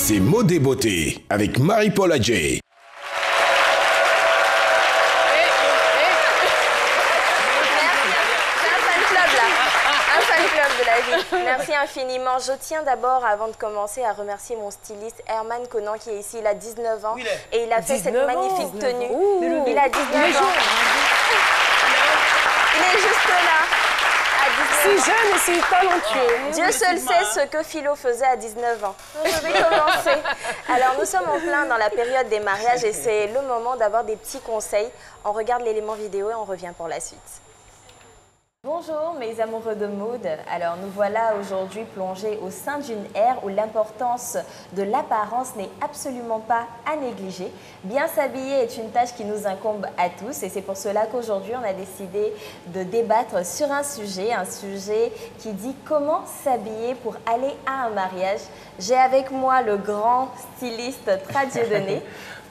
C'est Modé Beauté avec Marie-Paul Adjé. Merci infiniment. Je tiens d'abord, avant de commencer, à remercier mon styliste Herman Conan qui est ici. Il a 19 ans et il a fait cette magnifique tenue. Il a 19 ans. Il est juste là. Si jeune et si talentueux. Dieu seul sait ce que Philo faisait à 19 ans. Je vais commencer. Alors, nous sommes en plein dans la période des mariages et c'est le moment d'avoir des petits conseils. On regarde l'élément vidéo et on revient pour la suite. Bonjour mes amoureux de mode, alors nous voilà aujourd'hui plongés au sein d'une ère où l'importance de l'apparence n'est absolument pas à négliger. Bien s'habiller est une tâche qui nous incombe à tous et c'est pour cela qu'aujourd'hui on a décidé de débattre sur un sujet qui dit comment s'habiller pour aller à un mariage. J'ai avec moi le grand styliste Dieudonné.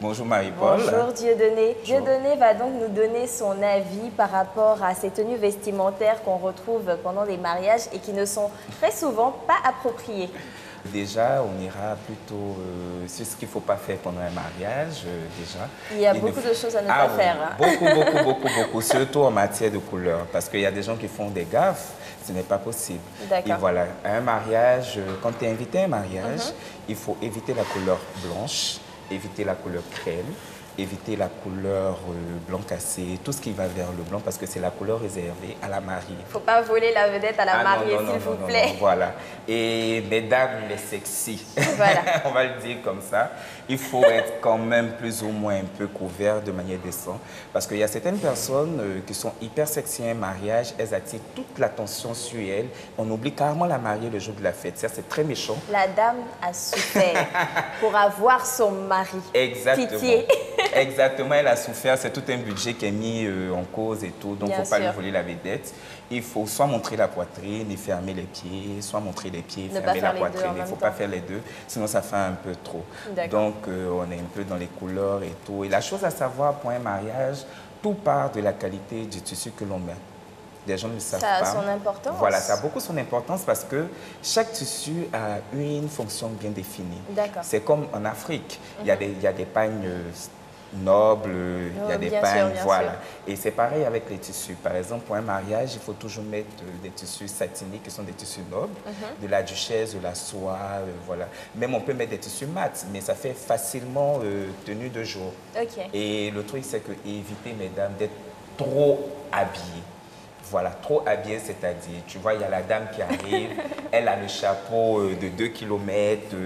Bonjour Marie-Paul. Bonjour Dieudonné. Dieudonné va donc nous donner son avis par rapport à ces tenues vestimentaires qu'on retrouve pendant des mariages et qui ne sont très souvent pas appropriées. Déjà, on ira plutôt sur ce qu'il ne faut pas faire pendant un mariage. Déjà. Il y a beaucoup de choses à ne pas faire. Hein. Beaucoup, surtout en matière de couleur. Parce qu'il y a des gens qui font des gaffes, ce n'est pas possible. Et voilà, un mariage, quand tu es invité à un mariage, il faut éviter la couleur blanche, éviter la couleur crème, éviter la couleur blanc cassé, tout ce qui va vers le blanc parce que c'est la couleur réservée à la mariée. Il ne faut pas voler la vedette à la mariée, s'il vous plaît. Non, voilà. Et mesdames les sexy, voilà. On va le dire comme ça, il faut être quand même plus ou moins un peu couvert de manière décente parce qu'il y a certaines personnes qui sont hyper sexy à un mariage, elles attirent toute l'attention sur elles. On oublie carrément la mariée le jour de la fête. C'est très méchant. La dame a souffert pour avoir son mari. Exactement. Pitié. Exactement, elle a souffert. C'est tout un budget qui est mis en cause et tout. Donc, il ne faut pas lui voler la vedette. Il faut soit montrer la poitrine et fermer les pieds, soit montrer les pieds et fermer la poitrine. Il ne faut pas faire les deux, sinon ça fait un peu trop. Donc, on est un peu dans les couleurs et tout. Et la chose à savoir pour un mariage, tout part de la qualité du tissu que l'on met. Des gens ne le savent pas. Ça a son importance. Voilà, ça a beaucoup son importance parce que chaque tissu a une fonction bien définie. C'est comme en Afrique, il y a des pagnes nobles, il y a des pagnes, voilà. Et c'est pareil avec les tissus. Par exemple, pour un mariage, il faut toujours mettre des tissus satinés qui sont des tissus nobles, de la duchesse, de la soie, voilà. Même on peut mettre des tissus mat, mais ça fait facilement tenue de jour. Et le truc, c'est que évitez, mesdames, d'être trop habillées. Voilà, trop habillée, c'est-à-dire, tu vois, il y a la dame qui arrive, elle a le chapeau de 2 km,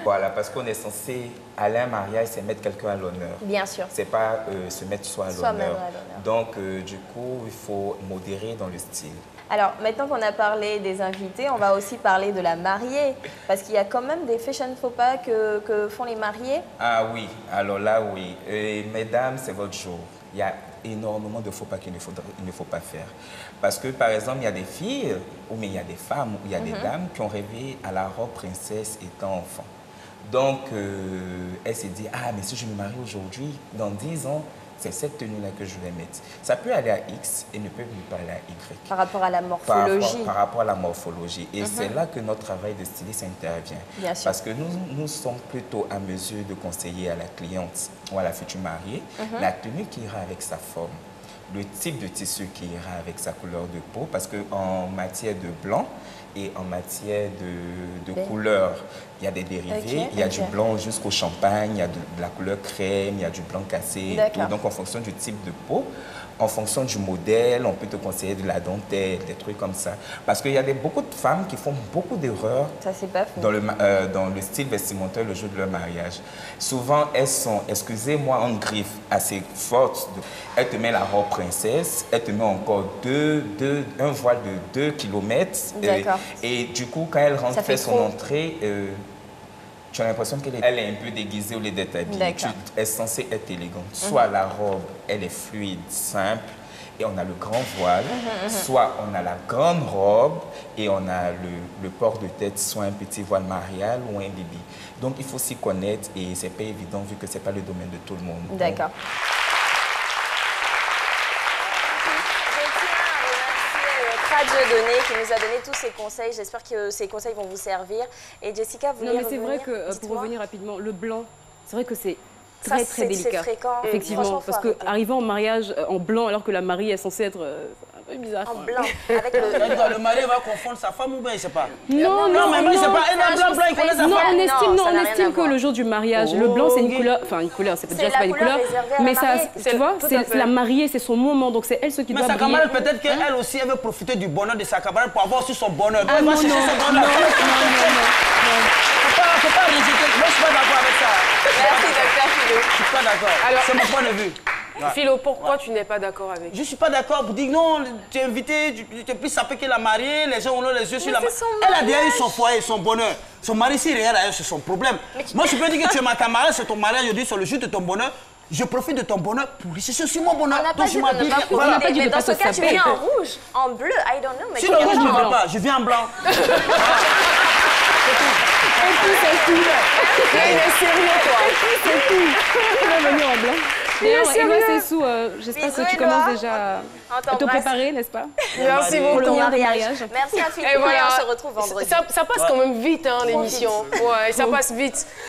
voilà, parce qu'on est censé aller à un mariage, c'est mettre quelqu'un à l'honneur. Bien sûr. C'est pas se mettre soi à l'honneur. Donc, du coup, il faut modérer dans le style. Alors, maintenant qu'on a parlé des invités, on va aussi parler de la mariée, parce qu'il y a quand même des fashion faux pas que font les mariés. Ah oui, alors là, oui. Mesdames, c'est votre jour. Il y a énormément de faux pas qu'il ne faut pas faire. Parce que, par exemple, il y a des filles, ou mais il y a des femmes, ou il y a des dames qui ont rêvé à la robe princesse étant enfant. Donc, elle s'est dit, ah, mais si je me marie aujourd'hui, dans 10 ans, c'est cette tenue-là que je vais mettre. Ça peut aller à X et ne peut pas aller à Y. Par rapport à la morphologie. Par rapport à la morphologie. Et c'est là que notre travail de styliste intervient. Bien sûr. Parce que nous sommes plutôt à mesure de conseiller à la cliente ou à la future mariée la tenue qui ira avec sa forme, le type de tissu qui ira avec sa couleur de peau. Parce qu'en matière de blanc et en matière de couleur, il y a des dérivés. Il y a du blanc jusqu'au champagne, il y a de la couleur crème, il y a du blanc cassé et tout. Donc, en fonction du type de peau, en fonction du modèle, on peut te conseiller de la dentelle, des trucs comme ça. Parce qu'il y a beaucoup de femmes qui font beaucoup d'erreurs dans le style vestimentaire le jour de leur mariage. Souvent, elles sont, excusez-moi, en griffe assez forte. Elle te met la robe princesse, elle te met encore un voile de 2 km. Et du coup, quand elle rentre faire son entrée, tu as l'impression qu'elle est un peu déguisée au lieu d'être habillée. Tu es censée être élégante. Soit la robe, elle est fluide, simple, et on a le grand voile, soit on a la grande robe et on a le port de tête, soit un petit voile marial ou un bibi. Donc, il faut s'y connaître et ce n'est pas évident vu que ce n'est pas le domaine de tout le monde. D'accord. Frat Dieudonné qui nous a donné tous ces conseils. J'espère que ces conseils vont vous servir. Et Jessica, vous voulez Non, mais c'est vrai que, pour revenir rapidement, le blanc, c'est vrai que c'est très délicat. C'est fréquent. Effectivement, parce qu'arriver en mariage en blanc alors que la mariée est censée être un peu bizarre. En blanc, avec Le mari va confondre sa femme ou bien il ne sait pas? Non, mais il ne sait pas. Elle est blanc, il connaît sa femme. On estime que le jour du mariage, le blanc c'est une couleur, enfin une couleur, c'est déjà pas une couleur, mais ça, tu vois, c'est la mariée, c'est son moment, donc c'est elle ce qui doit briller. Mais sa camarade, peut-être qu'elle aussi, elle veut profiter du bonheur de sa camarade pour avoir aussi son bonheur. Ah Elle non, va chercher son bonheur. Faut pas rejeter. Moi, je suis pas d'accord avec ça. Merci, docteur Philo. Je suis pas d'accord. C'est mon point de vue. Philo, pourquoi tu n'es pas d'accord avec? Je suis pas d'accord pour dire non, tu es invité, tu es plus sapé que la mariée, les gens ont les yeux sur la mariée. Elle a déjà eu son foyer, son bonheur. Son mari, s'il regarde ailleurs, c'est son problème. Moi, je peux dire que tu es ma camarade, c'est ton mariage, je dis sur le jour de ton bonheur. Je profite de ton bonheur pour lui. C'est aussi mon bonheur. On n'a pas dit de ne pas profiter, mais dans ce cas, tu viens en rouge, en bleu, I don't know. Si le rouge ne va pas, je viens en blanc. C'est tout. Il est sérieux, toi. C'est tout. Tu vas venir en blanc. D'ailleurs, Éloi Sessou, j'espère que tu commences déjà à te préparer, n'est-ce pas? Merci beaucoup. Pour le mariage. Merci à Philo. Et voilà, on se retrouve vendredi. Ça passe quand même vite, hein, l'émission. Ouais, ça passe vite.